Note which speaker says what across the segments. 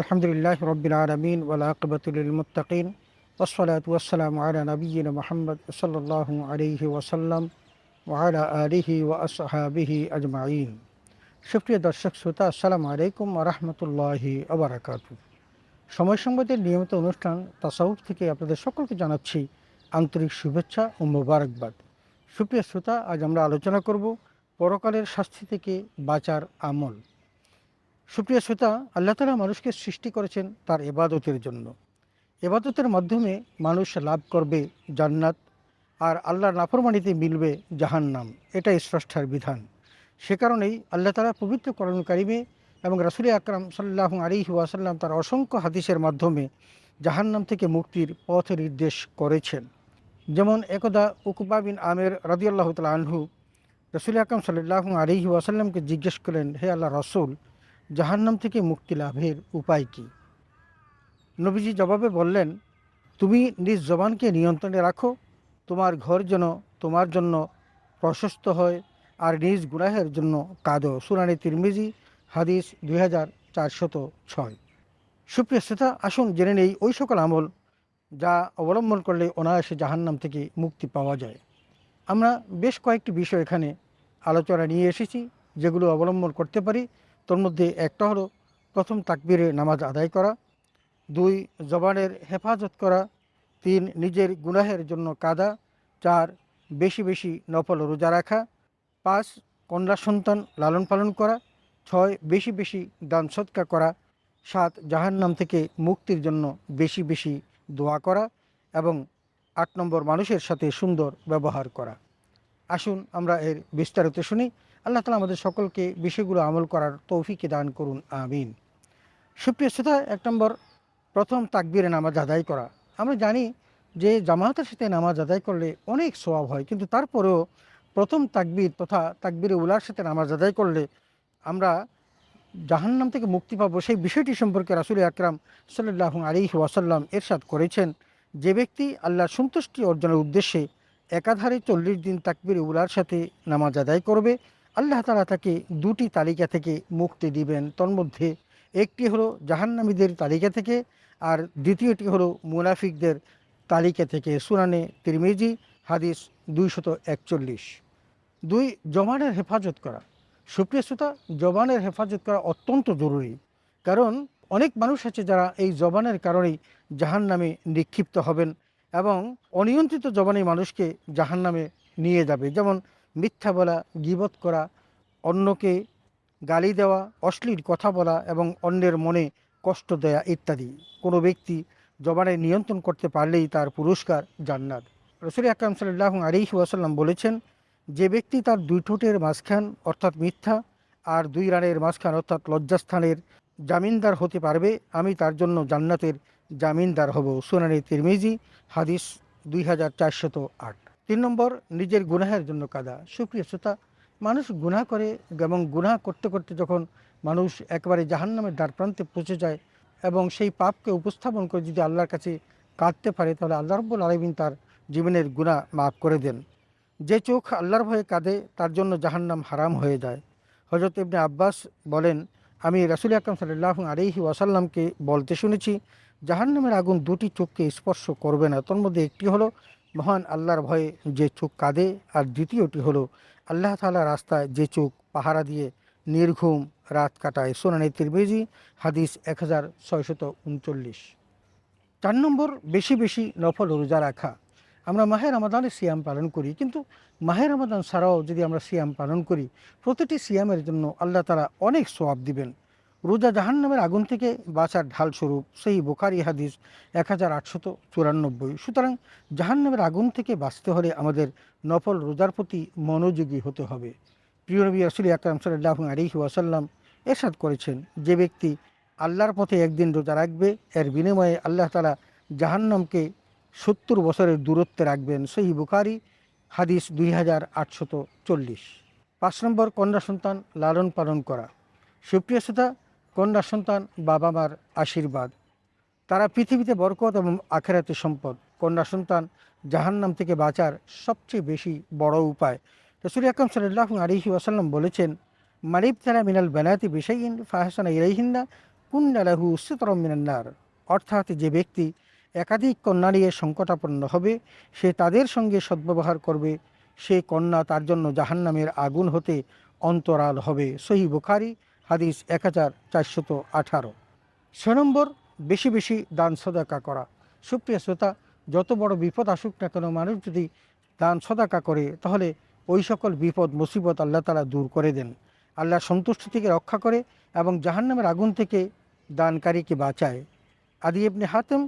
Speaker 1: আলহামদুলিল্লাহ রব্বিল আলামিন ওয়াল আকিবাতু লিল মুত্তাকিন ওয়াসসালাতু ওয়াসসালামু আলা নাবিয়্যিনা মুহাম্মদ সাল্লাল্লাহু আলাইহি ওয়াসাল্লাম ওয়া আলা আলিহি ওয়া আসহাবিহি আজমাইন। সুপ্রিয় দর্শক শ্রোতা, আসসালামু আলাইকুম ওয়া রাহমাতুল্লাহি ওয়া বারাকাতুহু। সময় সংবাদের নিয়মিত অনুষ্ঠান তাসাউফ থেকে আপনাদের সকলকে জানাচ্ছি আন্তরিক শুভেচ্ছা ও মোবারকবাদ। সুপ্রিয় শ্রোতা, আজ আমরা আলোচনা করব পরকালের শাস্তি থেকে বাঁচার আমল। সুপ্রিয় শ্রোতা, আল্লাহ তাআলা মানুষকে সৃষ্টি করেছেন তার ইবাদতের জন্য। ইবাদতের মাধ্যমে মানুষ লাভ করবে জান্নাত, আর আল্লাহর নাফরমানিতে মিলবে জাহান্নাম। এটাই স্রষ্টার বিধান। সে কারণেই আল্লাহ তাআলা পবিত্র কোরআন কারিমে এবং রাসূল আকরাম সাল্লাল্লাহু আলাইহি ওয়াসাল্লাম তার অসংখ্য হাদিসের মাধ্যমে জাহান্নাম থেকে মুক্তির পথ নির্দেশ করেছেন। যেমন একদা উকবা বিন আমের রাদিয়াল্লাহু তাআলা আনহু রাসূল আকরাম সাল্লাল্লাহু আলাইহি ওয়াসাল্লামকে জিজ্ঞেস করলেন, হে আল্লাহ রাসূল, জাহান্নাম থেকে মুক্তি লাভের উপায় কি? নবীজি জবাবে বললেন, তুমি নিজ জবানকে নিয়ন্ত্রণে রাখো, তোমার ঘর যেন তোমার জন্য প্রশস্ত হয়, আর নিজ গুনাহের জন্য কাঁদো। সুনানে তিরমিজি, হাদিস 2406। সুপ্রিয় শ্রোতা, আসুন জেনে নেই ওই সকল আমল যা অবলম্বন করলে অনায়াসে জাহান্নাম থেকে মুক্তি পাওয়া যায়। আমরা বেশ কয়েকটি বিষয় এখানে আলোচনা নিয়ে এসেছি যেগুলো অবলম্বন করতে পারি। তোর মধ্যে একটা হলো প্রথম তাকবীরে নামাজ আদায় করা, 2 জবানের হেফাজত করা, 3 নিজের গুনাহের জন্য কাঁদা, 4 বেশি বেশি নফল রোজা রাখা, 5 কন্যা সন্তান লালন পালন করা, 6 বেশি বেশি দান সদকা করা, 7 জাহান্নাম থেকে মুক্তির জন্য বেশি বেশি দোয়া করা, এবং 8 নম্বর মানুষের সাথে সুন্দর ব্যবহার করা। আসুন আমরা এর বিস্তারিত শুনি। আল্লাহ তাআলা আমাদের সকলকে বিষয়গুলো আমল করার তৌফিক দান করুন, আমিন। সুপ্রিয় শ্রোতা, 1 নম্বর প্রথম তাকবীরে নামাজ আদায় করা। আমরা জানি যে জামাতের সাথে নামাজ আদায় করলে অনেক সওয়াব হয়, কিন্তু তারপরেও প্রথম তাকবীর তথা তাকবীরে উলার সাথে নামাজ আদায় করলে আমরা জাহান্নাম থেকে মুক্তি পাবো। সেই বিষয়টি সম্পর্কে রাসূল আকরাম সাল্লাল্লাহু আলাইহি ওয়াসাল্লাম ইরশাদ করেছেন, যে ব্যক্তি আল্লাহর সন্তুষ্টি অর্জনের উদ্দেশ্যে একাধারে 40 দিন তাকবীরে উলার সাথে নামাজ আদায় করবে, আল্লাহ তাআলা তাকে 2টি তালিকা থেকে মুক্তি দিবেন। তন্মধ্যে একটি হলো জাহান্নামীদের তালিকা থেকে, আর দ্বিতীয়টি হলো মুনাফিকদের তালিকা থেকে। সুনানে তিরমিজি, হাদিস 241। 2 জবানের হেফাজত করা। সুপ্রিয় শ্রোতা, জবানের হেফাজত করা অত্যন্ত জরুরি, কারণ অনেক মানুষ আছে যারা এই জবানের কারণেই জাহান্নামে নিক্ষিপ্ত হবেন, এবং অনিয়ন্ত্রিত জবানে মানুষকে জাহান্নামে নিয়ে যাবে। যেমন মিথ্যা বলা, গীবত করা, অন্যকে গালি দেওয়া, অশ্লীল কথা বলা এবং অন্যের মনে কষ্ট দেয়া ইত্যাদি। কোনো ব্যক্তি জবানে নিয়ন্ত্রণ করতে পারলেই তার পুরস্কার জান্নাত। রাসূল আকরাম সাল্লাল্লাহু আলাইহি ওয়াসাল্লাম বলেছেন, যে ব্যক্তি তার 2 ঠোঁটের মাঝখান অর্থাৎ মিথ্যা আর 2 রানের মাঝখান অর্থাৎ লজ্জাস্থানের জামিনদার হতে পারবে, আমি তার জন্য জান্নাতের জামিনদার হব। সুনানে তিরমিজি, হাদিস 2408। 3 নম্বর নিজের গুনাহের জন্য কাঁদা। সুপ্রিয় শ্রোতা, মানুষ গুনাহ করে এবং গুনাহ করতে করতে যখন মানুষ একেবারে জাহান্নামের দ্বারপ্রান্তে পৌঁছে যায় এবং সেই পাপকে উপস্থাপন করে যদি আল্লাহর কাছে কাঁদতে পারে, তাহলে আল্লাহ রাব্বুল আলামিন তার জীবনের গুনাহ মাফ করে দেন। যে চোখ আল্লাহর ভয়ে কাঁদে তার জন্য জাহান্নাম হারাম হয়ে যায়। হযরত ইবনে আব্বাস বলেন, আমি রাসূল আকরাম সাল্লাল্লাহু আলাইহি ওয়াসাল্লামকে বলতে শুনেছি, জাহান্নামের আগুন 2টি চোখকে স্পর্শ করবে না। তোর মধ্যে একটি হলো মহান আল্লাহর ভয়ে যে চোখ কাঁদে, আর দ্বিতীয়টি হলো আল্লাহ তাআলার রাস্তায় যে চোখ পাহারা দিয়ে নির্ঘুম রাত কাটায়। সুনানে তিরমিজি, হাদিস 1639। 4 নম্বর বেশি বেশি নফল রোজা রাখা। আমরা মাহে রমাদানে সিয়াম পালন করি, কিন্তু মাহে রমাদান ছাড়াও যদি আমরা সিয়াম পালন করি, প্রতিটি সিয়ামের জন্য আল্লাহ তাআলা অনেক সওয়াব দিবেন। রোজা জাহান্নামের আগুন থেকে বাঁচার ঢাল স্বরূপ। সেই বুখারী হাদিস 1894। সুতরাং জাহান্নামের আগুন থেকে বাঁচতে হলে আমাদের নফল রোজার প্রতি মনোযোগী হতে হবে। প্রিয় নবী রাসূল আকরাম সাল্লাল্লাহু আলাইহি ওয়াসাল্লাম ইরশাদ করেছেন, যে ব্যক্তি আল্লাহর পথে একদিন রোজা রাখবে, এর বিনিময়ে আল্লাহ তাআলা জাহান্নামকে 70 বছরের দূরত্বে রাখবেন। সহিহ বুখারী, হাদিস 2840। 5 নম্বর কন্যা সন্তান লালন পালন করা। সুপ্রিয় শ্রোতা, কন্যা সন্তান বাবা মার আশীর্বাদ, তারা পৃথিবীতে বরকত এবং আখিরাতে সম্পদ। কন্যা সন্তান জাহান্নাম থেকে বাঁচার সবচেয়ে বেশি বড় উপায়। রাসূল আকরাম সাল্লাল্লাহু আলাইহি ওয়াসাল্লাম বলেছেন, মান ইবতালা মিনাল বানাতি বিশাইইন ফাহসানা ইলাইহিন্না কুন্না লাহু সিতরাম মিনান নার, অর্থাৎ যে ব্যক্তি একাধিক কন্যা নিয়ে সংকটাপন্ন হবে, সে তাদের সঙ্গে সদ্ব্যবহার করবে, সে কন্যা তার জন্য জাহান্নামের আগুন হতে অন্তরাল হবে। সহিহ বুখারী হাদিস 1418। 6 নম্বর, বেশি বেশি দান সদাকা করা। সুপ্রিয় শ্রোতা, যত বড় বিপদ আসুক না কেন, মানুষ যদি দান সদাকা করে তাহলে ওই সকল বিপদ মুসিবত আল্লাহ তাআলা দূর করে দেন, আল্লাহ সন্তুষ্টি থেকে রক্ষা করে এবং জাহান্নামের আগুন থেকে দানকারীকে বাঁচায়। আদি ইবনে হাতেম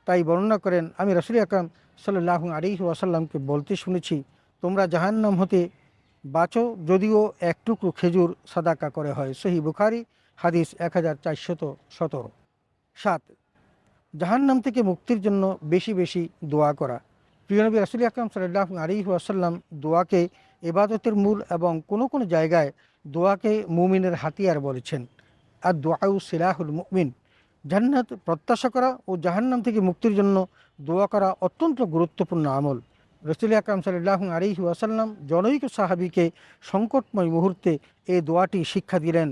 Speaker 1: তাই বর্ণনা করেন, আমি রাসূল আকরাম সাল্লাল্লাহু আলাইহি ওয়াসাল্লামকে বলতে শুনেছি, তোমরা জাহান্নাম হতে বাঁচো যদিও এক টুকরো খেজুর সাদাকা করে হয়। সহিহ বুখারী হাদিস 1417। 7, জাহান্নাম থেকে মুক্তির জন্য বেশি বেশি দোয়া করা। প্রিয় নবী রাসূল আকরাম সাল্লাল্লাহু আলাইহি ওয়াসাল্লাম দোয়াকে ইবাদতের মূল এবং কোনো কোনো জায়গায় দোয়াকে মুমিনের হাতিয়ার বলেছেন। আর দোয়াউ সিলাহুল মুমিন, জান্নাত প্রত্যাশা করা ও জাহান্নাম থেকে মুক্তির জন্য দোয়া করা অত্যন্ত গুরুত্বপূর্ণ আমল। রাসূল আকরাম সাল্লাল্লাহু আলাইহি ওয়াসাল্লাম জনৈক সাহাবীকে সংকটময় মুহূর্তে এই দোয়াটি শিক্ষা দিলেন,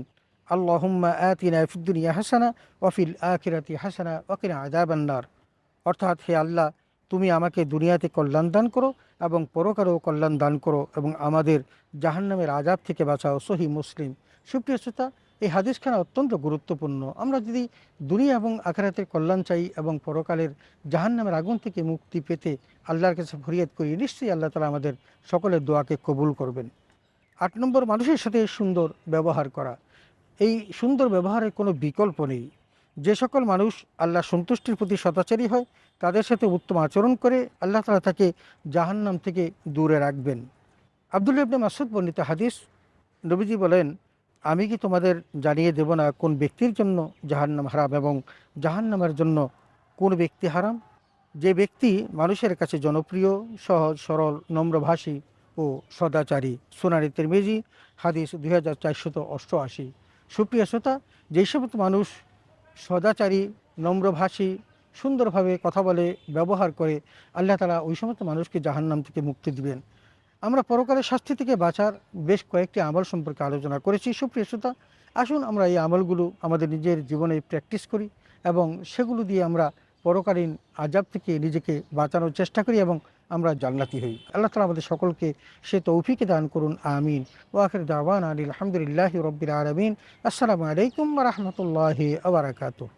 Speaker 1: আল্লাহুম্মা আতিনা ফিদ দুনিয়া হাসানা ওয়া ফিল আখিরাতি হাসানা ওয়া কিনা আযাবান নার, অর্থাৎ হে আল্লাহ, তুমি আমাকে দুনিয়াতে কল্যাণ দান করো এবং পরকালেও কল্যাণ দান করো এবং আমাদের জাহান্নামের আযাব থেকে বাঁচাও। সহিহ মুসলিম। সুপ্রিয় শ্রোতা, এই হাদিসখানা অত্যন্ত গুরুত্বপূর্ণ। আমরা যদি দুনিয়া এবং আখিরাতের কল্যাণ চাই এবং পরকালের জাহান্নামের আগুন থেকে মুক্তি পেতে আল্লাহর কাছে ফরিয়াদ করি, নিশ্চয়ই আল্লাহ তাআলা আমাদের সকলের দোয়াকে কবুল করবেন। 8 নম্বর, মানুষের সাথে সুন্দর ব্যবহার করা। এই সুন্দর ব্যবহারের কোনো বিকল্প নেই। যে সকল মানুষ আল্লাহ সন্তুষ্টির প্রতি সদাচারী হয়, তাদের সাথে উত্তম আচরণ করে আল্লাহ তাআলা তাকে জাহান্নাম থেকে দূরে রাখবেন। আব্দুল্লাহ ইবনে মাসউদ বর্ণিত হাদিস, নবীজি বলেন, আমি কি তোমাদের জানিয়ে দেব না কোন ব্যক্তির জন্য জাহান্নাম হারাম এবং জাহান্নামের জন্য কোন ব্যক্তি হারাম? যে ব্যক্তি মানুষের কাছে জনপ্রিয়, সহজ সরল, নম্রভাষী ও সদাচারী। সুনানে তিরমিজি হাদিস 2488। সুপ্রিয় শ্রোতা, যেই সমস্ত মানুষ সদাচারী, নম্রভাষী, সুন্দরভাবে কথা বলে, ব্যবহার করে, আল্লাহ তাআলা ওই সমস্ত মানুষকে জাহান্নাম থেকে মুক্তি দিবেন। আমরা পরকালের শাস্তি থেকে বাঁচার বেশ কয়েকটি আমল সম্পর্কে আলোচনা করেছি। সুপ্রিয় শ্রোতা, আসুন আমরা এই আমলগুলো আমাদের নিজের জীবনে প্র্যাকটিস করি এবং সেগুলো দিয়ে আমরা পরকালীন আযাব থেকে নিজেকে বাঁচানোর চেষ্টা করি এবং আমরা জান্নাতি হই। আল্লাহ তাআলা আমাদের সকলকে সে তৌফিক দান করুন, আমিন। ওয়া আখির দাওয়ানা আলহামদুলিল্লাহি রাব্বিল আলামিন। আসসালামু আলাইকুম ওয়া রাহমাতুল্লাহি ওয়া বারাকাতুহু।